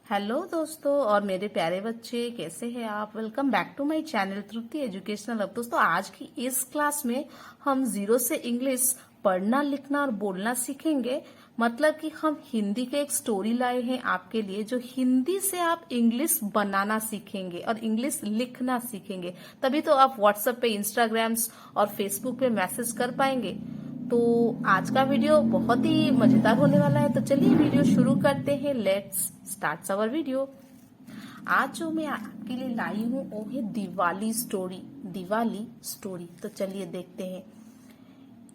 Hello दोस्तों और मेरे प्यारे बच्चे, कैसे हैं आप। Welcome back to my channel Truti educational hub. दोस्तों, आज की इस क्लास में हम जीरो से इंग्लिश पढ़ना, लिखना और बोलना सीखेंगे। मतलब कि हम हिंदी के एक स्टोरी लाए हैं आपके लिए, जो हिंदी से आप इंग्लिश बनाना सीखेंगे और इंग्लिश लिखना सीखेंगे। तभी तो आप व्हाट्सएप पे, इंस्टाग्राम्स और फेसबुक पे मैसेज कर पाएंगे। तो आज का वीडियो बहुत ही मजेदार होने वाला है। तो चलिए वीडियो शुरू करते हैं। Let's start our video. आज जो मैं आपके लिए लाई हूँ वो है दिवाली स्टोरी। दिवाली स्टोरी। तो चलिए देखते हैं।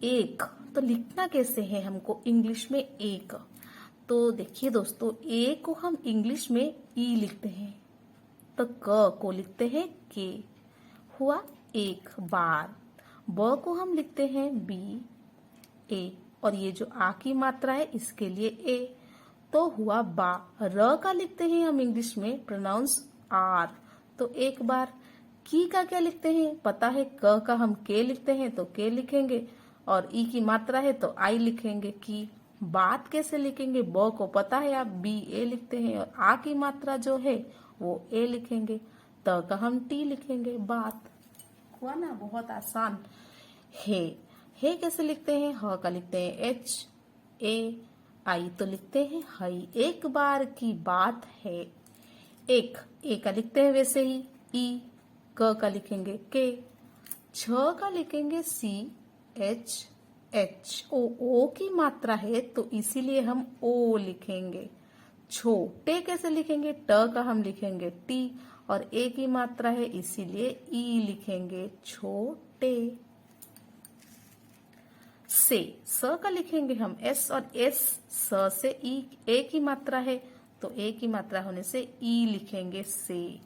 एक तो लिखना कैसे है हमको इंग्लिश में एक। तो देखिए दोस्तों, ए को हम इंग्लिश में ई लिखते हैं, तो क को लिखते हैं के, हुआ एक बार। ब को हम लिखते हैं बी ए, और ये जो आ की मात्रा है इसके लिए ए, तो हुआ बा। र का लिखते हैं हम इंग्लिश में प्रोनाउंस आर, तो एक बार। की का क्या लिखते हैं पता है, क का हम के लिखते हैं तो के लिखेंगे, और ई की मात्रा है तो आई लिखेंगे की। बात कैसे लिखेंगे, ब को पता है आप बी ए लिखते हैं, और आ की मात्रा जो है वो ए लिखेंगे। त का हम टी लिखेंगे, बात। हुआ ना, बहुत आसान है। हे कैसे लिखते हैं, ह का लिखते हैं एच ए, आई तो लिखते हैं हई। एक बार की बात है। एक ए का लिखते हैं वैसे ही ई, क का लिखेंगे के, छ का लिखेंगे सी एच एच। ओ की मात्रा है तो इसीलिए हम ओ लिखेंगे। छोटे कैसे लिखेंगे, ट का हम लिखेंगे टी, और ए की मात्रा है इसीलिए ई लिखेंगे, छोटे। से स का लिखेंगे हम एस, और एस स से ई, ए की मात्रा है तो ए की मात्रा होने से ई लिखेंगे, से।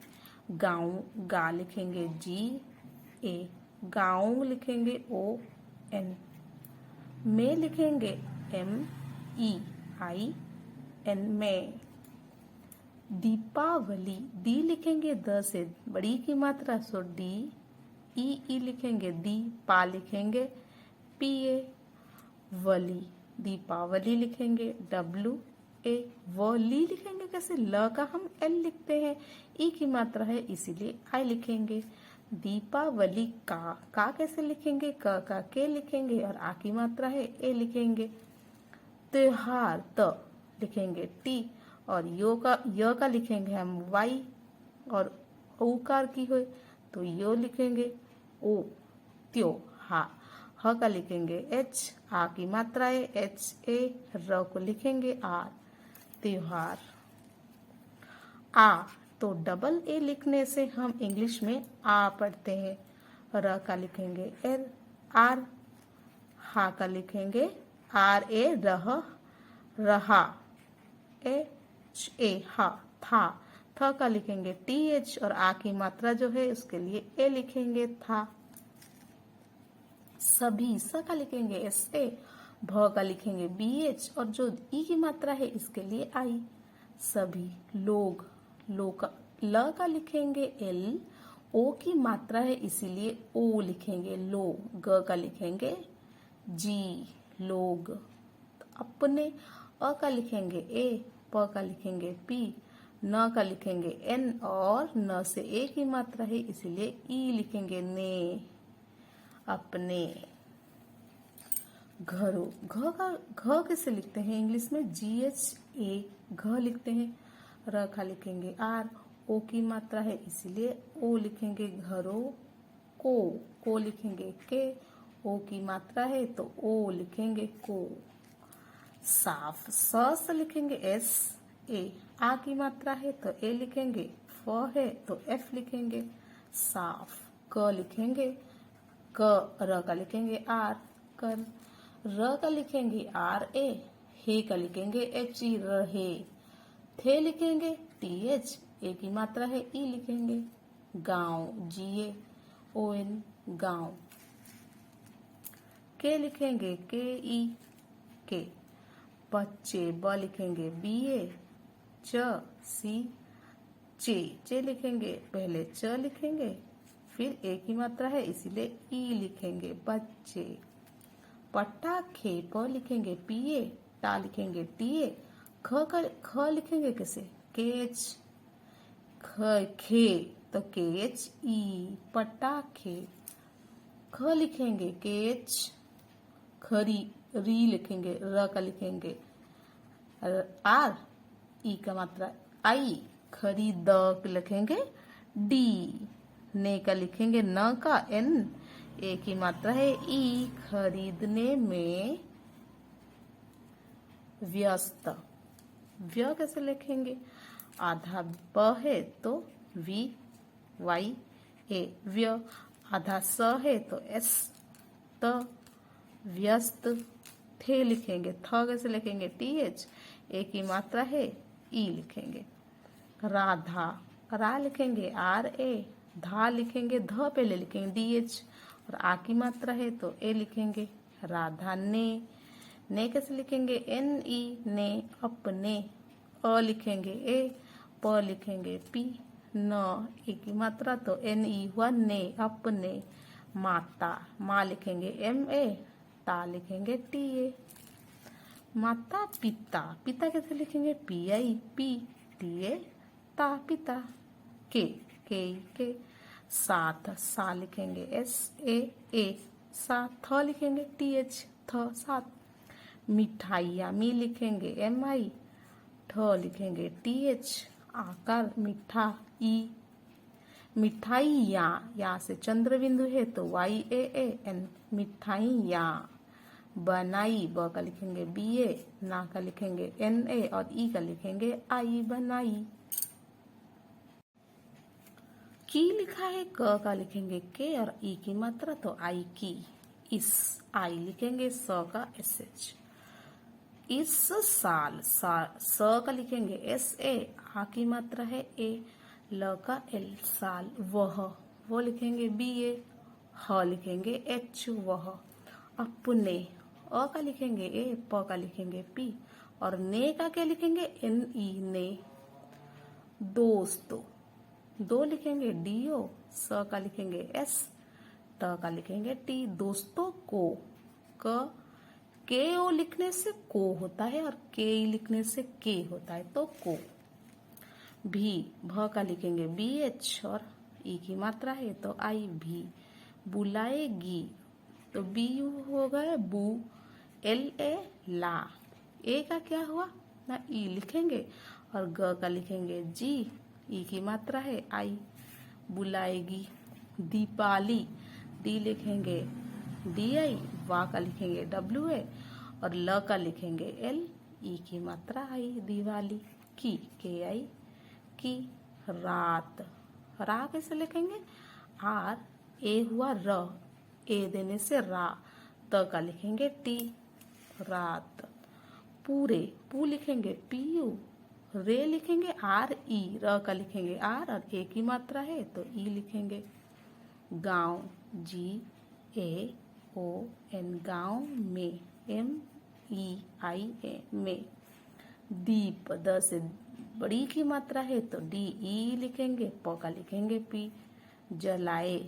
गाँव, गा लिखेंगे जी ए, गाँव लिखेंगे ओ एन। में लिखेंगे एम ई आई एन, में। दीपावली, दी लिखेंगे द से बड़ी की मात्रा, सो डी। ई लिखेंगे दी, पा लिखेंगे पी ए। वली, दीपावली लिखेंगे डब्ल्यू ए। वली लिखेंगे कैसे, ल का हम एल लिखते हैं, ई की मात्रा है इसीलिए आई लिखेंगे। दीपावली का कैसे लिखेंगे, क का के लिखेंगे, और आ की मात्रा है ए लिखेंगे। त्योहार, त लिखेंगे टी, और य का लिखेंगे हम वाई, और औकार की हो तो यो लिखेंगे ओ, त्योहार। ह का लिखेंगे एच, आ की मात्रा है एच ए, र को लिखेंगे आर, त्योहार। आ तो डबल ए लिखने से हम इंग्लिश में आ पढ़ते हैं। र का लिखेंगे एर, आर। हा का लिखेंगे आर ए, रह, रहा, एच ए, हा, था। थ का लिखेंगे टी एच, और आ की मात्रा जो है उसके लिए ए लिखेंगे, था। सभी, स का लिखेंगे एस ए, भ का लिखेंगे बी एच, और जो ई की मात्रा है इसके लिए आई, सभी। लोग, लो का, ल का लिखेंगे एल, ओ की मात्रा है इसीलिए ओ लिखेंगे, लो। ग का लिखेंगे जी, लोग। अपने, अ का लिखेंगे ए, प का लिखेंगे पी, न का लिखेंगे एन, और न से ए की मात्रा है इसीलिए ई लिखेंगे, ने, अपने। घरों, घ कैसे लिखते हैं इंग्लिश में, जी एच ए, घ लिखते हैं। र का लिखेंगे आर, ओ की मात्रा है इसीलिए ओ लिखेंगे, घरों को लिखेंगे के, ओ की मात्रा है तो ओ लिखेंगे, को। साफ, स से लिखेंगे एस ए, आ की मात्रा है तो ए लिखेंगे, फ है तो एफ लिखेंगे, साफ। क लिखेंगे र का लिखेंगे आर, कर। र का लिखेंगे आर ए, हे का लिखेंगे एच ई, रहे। थे लिखेंगे टी एच, ए की मात्रा है ई लिखेंगे, गांव, जी ए ओ एन, गांव। के लिखेंगे के ई, के। बच्चे, ब लिखेंगे बी ए, च सी, चे लिखेंगे, पहले च लिखेंगे फिर ए की मात्रा है इसीलिए ई लिखेंगे, बच्चे। पटाखे, प लिखेंगे पीए, टा लिखेंगे टीए। ख लिखेंगे कैसे, के एच। खे तो के एच ई पटाखे। ख लिखेंगे के एच खरी। री लिखेंगे, र का लिखेंगे आर, ई का मात्रा आई। खरीद लिखेंगे डी। ने का लिखेंगे न का एन, ए की मात्रा है ई। खरीदने में व्यस्त। व्य कैसे लिखेंगे? आधा ब है तो वी वाई ए व्य। आधा स है तो एस त। व्यस्त। थे लिखेंगे, थ कैसे लिखेंगे? T H. ए की मात्रा है ई लिखेंगे। राधा, रा लिखेंगे आर ए। धा लिखेंगे, ध पहले लिखेंगे डी एच। और आ की मात्रा है तो ए लिखेंगे। राधा ने कैसे लिखेंगे? एन ई ने। अपने। अ लिखेंगे ए। प लिखेंगे पी। न, ए की मात्रा तो एन ई हुआ ने। अपने। माता, माँ लिखेंगे एम ए। ता लिखेंगे टी ए। माता पिता, पिता कैसे लिखेंगे? P I P T A ता पिता। के साथ, सा लिखेंगे एस ए। साथ। थ लिखेंगे टी एच थ साथ। मिठाइया, मी लिखेंगे एम आई। ठ लिखेंगे टी एच। आकार मीठा ई। मिठाई या से चंद्र बिंदु है तो वाई ए एन। मिठाई या। बनाई, ब का लिखेंगे बी ए। ना का लिखेंगे एन ए। और ई का लिखेंगे आई, बनाई। की लिखा है, क का लिखेंगे के और ई की मात्रा तो आई की। इस, आई लिखेंगे स का एस एच। इस साल, स का लिखेंगे एस ए। आ की मात्रा है ए। ल का एल साल। वो लिखेंगे बी ए। ह लिखेंगे एच वह। अपने, अ का लिखेंगे ए। प का लिखेंगे पी। और ने का क्या लिखेंगे? एन ई ने। दोस्तों, दो लिखेंगे डी ओ। स का लिखेंगे एस। ट का लिखेंगे टी। दोस्तों को, के ओ लिखने से को होता है और के ई लिखने से के होता है तो को। भी, भ का लिखेंगे बी एच और ई की मात्रा है तो आई भी। बुलाएगी तो बी यू हो गए बू। एल ए ला। ए का क्या हुआ ना, ई लिखेंगे। और ग का लिखेंगे जी। ई की मात्रा है आई। बुलाएगी। दीपाली, डी लिखेंगे डी आई। वा का लिखेंगे डब्ल्यू ए। और ल का लिखेंगे एल। ई की मात्रा आई। दिवाली। की, के आई की। रात, रा कैसे लिखेंगे? आर, ए हुआ र। ए देने से रा। त का लिखेंगे टी। रात। पूरे, पू लिखेंगे पी यू। रे लिखेंगे आर ई। र का लिखेंगे आर और ए की मात्रा है तो ई लिखेंगे। गांव, जी ए ओ एन। गांव में, एम ई आई ए में। दीप, द से बड़ी की मात्रा है तो डी ई लिखेंगे। प का लिखेंगे पी। जलाए,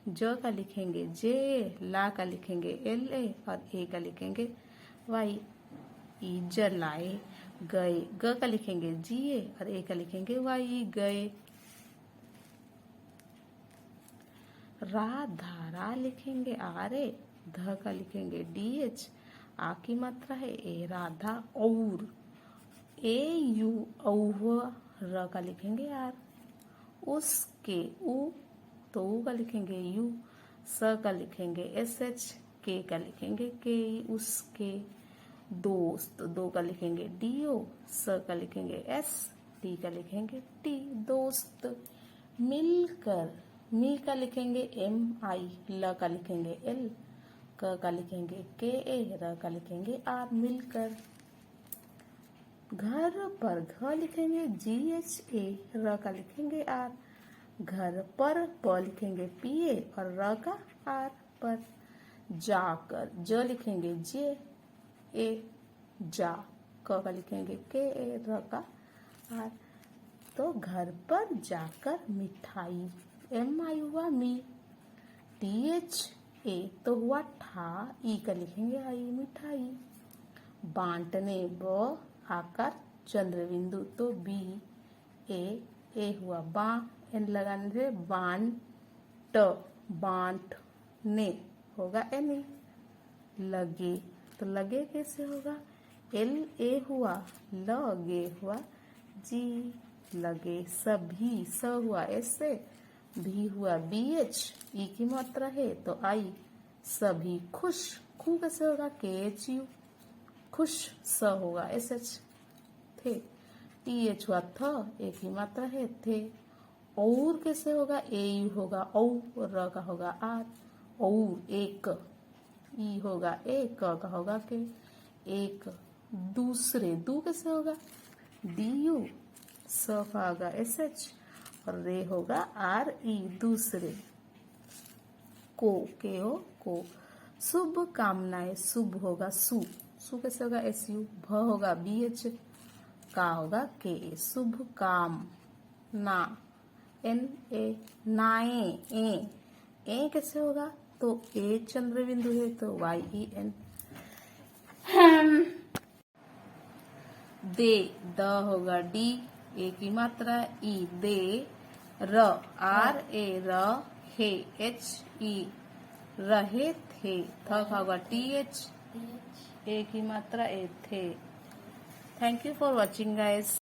ज का लिखेंगे जे। ला का लिखेंगे एल ए। और ए का लिखेंगे वाई। ई जलाए। गए, ग का लिखेंगे जी ए। और ए का लिखेंगे वाई गए। राधा, रा लिखेंगे आर ए। ध का लिखेंगे डी एच। आ की मात्रा है ए। राधा। और, ए यू औ। र का लिखेंगे आर। उसके, उ तो उ का लिखेंगे यू। स का लिखेंगे एस एच। के का लिखेंगे के। उसके। दोस्त, दो का लिखेंगे डी ओ। स का लिखेंगे एस। टी का लिखेंगे टी। दोस्त। मिलकर, मी का लिखेंगे एम आई। ल का लिखेंगे एल। क का लिखेंगे के ए। र का लिखेंगे आर। मिलकर। घर पर, घ लिखेंगे जी एच ए। र का लिखेंगे आर। घर पर, प लिखेंगे पी ए। और र का आर पर। जाकर, ज लिखेंगे जे ए। जा, क का लिखेंगे के ए। र का आर। तो घर पर जाकर मिठाई, एम आई हुआ मी। टी एच ए तो हुआ ठा। ई का लिखेंगे आई। मिठाई। बांटने, ब आकार चंद्र बिंदु तो बी। ए हुआ बा, एन लगाने से बांट, बांटने होगा एनी। लगे तो लगे कैसे होगा, एल ए हुआ, लगे हुआ जी, लगे। सभी, स हुआ एस से, भी हुआ बी एच, ई की मात्रा है तो आई। सभी खुश, खू कैसे होगा, के एच यू, खुश। स होगा एस एच, थे। टी एच हुआ थ, एक ही मात्रा है थे। और कैसे होगा, ए यू होगा औ, र का होगा आर, और एक। ई होगा एक, क का होगा के, एक। दूसरे, दू कैसे होगा, डी यू, स का होगा एस एच, और रे होगा आर ई, दूसरे। को, के हो को। शुभ कामनाएं, शुभ होगा सु, सु कैसे होगा एस यू, भ होगा बी एच, का होगा के, शुभ काम ना, एन ए, नाए ए कैसे होगा, तो ए चंद्र बिंदु है तो वाई ई एन। दे, द होगा डी, ए की मात्रा ई, दे। र, R A raw, hey H E, रहे थे। थ का होगा टी एच, ए की मात्रा ए थे। Thank you for watching guys.